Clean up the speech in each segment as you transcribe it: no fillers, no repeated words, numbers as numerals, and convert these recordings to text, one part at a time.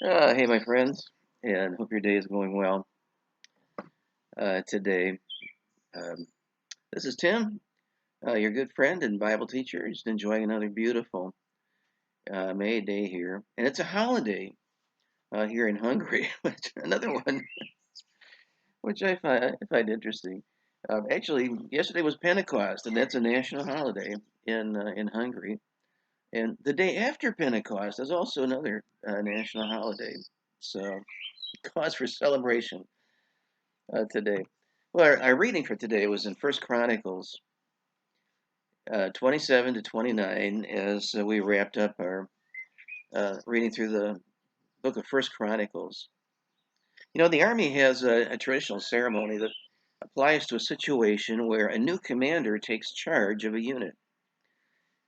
Hey, my friends, and hope your day is going well today. Um, this is Tim, your good friend and Bible teacher. Just enjoying another beautiful May day here, and it's a holiday here in Hungary. Another one, which I find interesting. Actually, yesterday was Pentecost, and that's a national holiday in Hungary. And the day after Pentecost is also another national holiday. So, cause for celebration today. Well, our reading for today was in 1 Chronicles 27 to 29 as we wrapped up our reading through the book of 1 Chronicles. You know, the army has a traditional ceremony that applies to a situation where a new commander takes charge of a unit.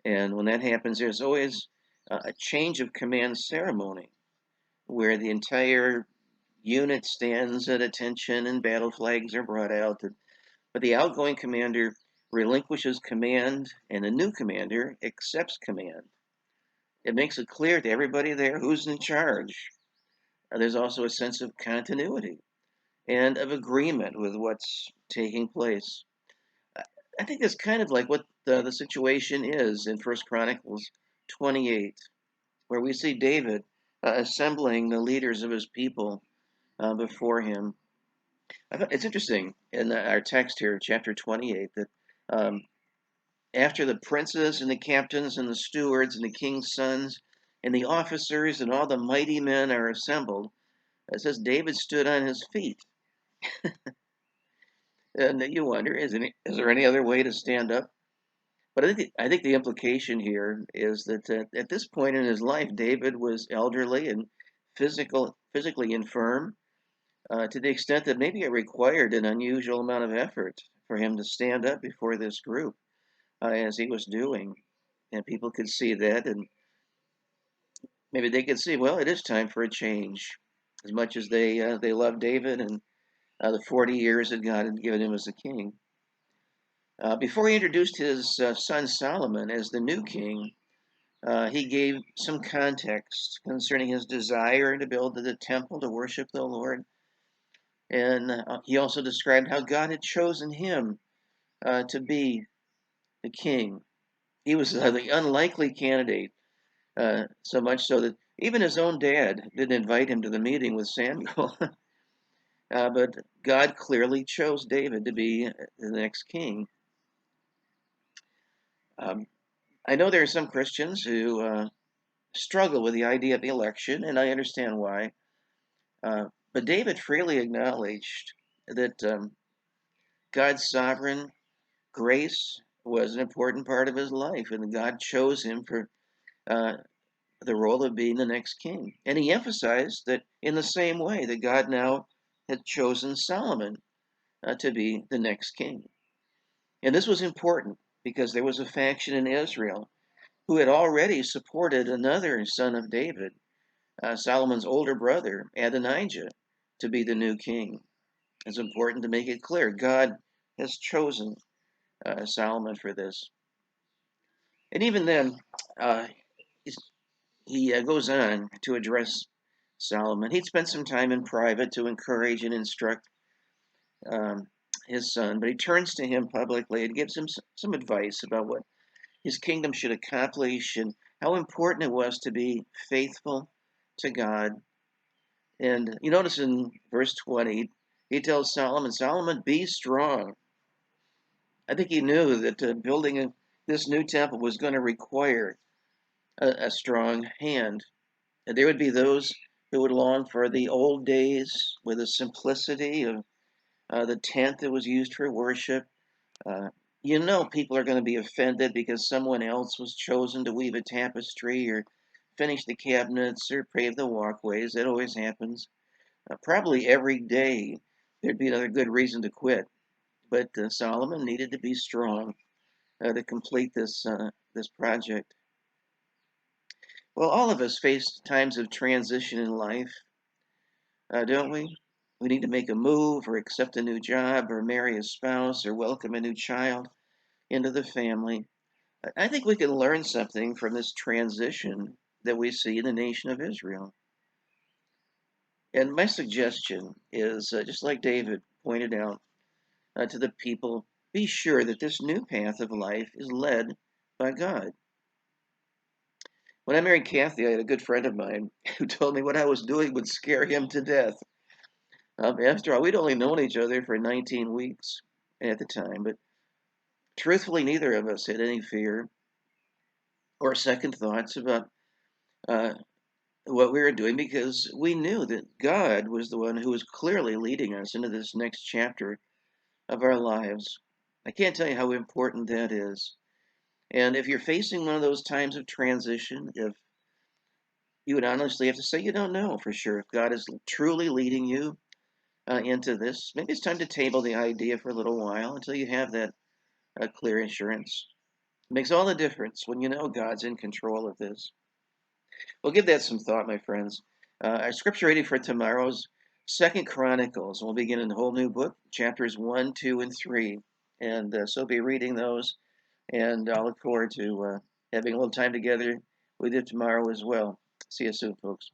And when that happens, there's always a change of command ceremony where the entire unit stands at attention and battle flags are brought out. But the outgoing commander relinquishes command, and the new commander accepts command. It makes it clear to everybody there who's in charge. There's also a sense of continuity and of agreement with what's taking place. I think that's kind of like what the situation is in 1 Chronicles 28, where we see David assembling the leaders of his people before him. It's interesting in our text here, chapter 28, that um, after the princes and the captains and the stewards and the king's sons and the officers and all the mighty men are assembled, it says David stood on his feet. And you wonder, is there any other way to stand up? But I think the implication here is that at this point in his life, David was elderly and physically infirm to the extent that maybe it required an unusual amount of effort for him to stand up before this group as he was doing. And people could see that, and maybe they could see, well, it is time for a change. As much as they loved David and the 40 years that God had given him as a king. Before he introduced his son Solomon as the new king, he gave some context concerning his desire to build the temple to worship the Lord. And he also described how God had chosen him to be the king. He was the unlikely candidate, so much so that even his own dad didn't invite him to the meeting with Samuel. But God clearly chose David to be the next king. Um, I know there are some Christians who struggle with the idea of election, and I understand why. But David freely acknowledged that God's sovereign grace was an important part of his life, and God chose him for uh, the role of being the next king. And he emphasized that in the same way that God now had chosen Solomon to be the next king. And this was important because there was a faction in Israel who had already supported another son of David, Solomon's older brother, Adonijah, to be the new king. It's important to make it clear God has chosen Solomon for this. And even then, uh, he goes on to address Solomon. He'd spent some time in private to encourage and instruct um, his son, but he turns to him publicly and gives him some advice about what his kingdom should accomplish and how important it was to be faithful to God. And you notice in verse 20, he tells Solomon, Solomon, be strong. I think he knew that this new temple was going to require a strong hand. And there would be those who would long for the old days with the simplicity of the tent that was used for worship. Uh, people are going to be offended because someone else was chosen to weave a tapestry or finish the cabinets or pave the walkways. That always happens. Probably every day there'd be another good reason to quit. But Solomon needed to be strong to complete this project. Well, all of us face times of transition in life, don't we? We need to make a move or accept a new job or marry a spouse or welcome a new child into the family. I think we can learn something from this transition that we see in the nation of Israel. And my suggestion is just like David pointed out to the people, be sure that this new path of life is led by God. When I married Kathy, I had a good friend of mine who told me what I was doing would scare him to death. After all, we'd only known each other for 19 weeks at the time, but truthfully, neither of us had any fear or second thoughts about uh, what we were doing because we knew that God was the one who was clearly leading us into this next chapter of our lives. I can't tell you how important that is. And if you're facing one of those times of transition, if you would honestly have to say you don't know for sure if God is truly leading you into this, maybe it's time to table the idea for a little while until you have that clear assurance. It makes all the difference when you know God's in control of this. Well, give that some thought, my friends. Our scripture reading for tomorrow's 2 Chronicles. We'll begin in a whole new book, chapters 1, 2, and 3. And so be reading those. And I'll look forward to having a little time together with you tomorrow as well. See you soon, folks.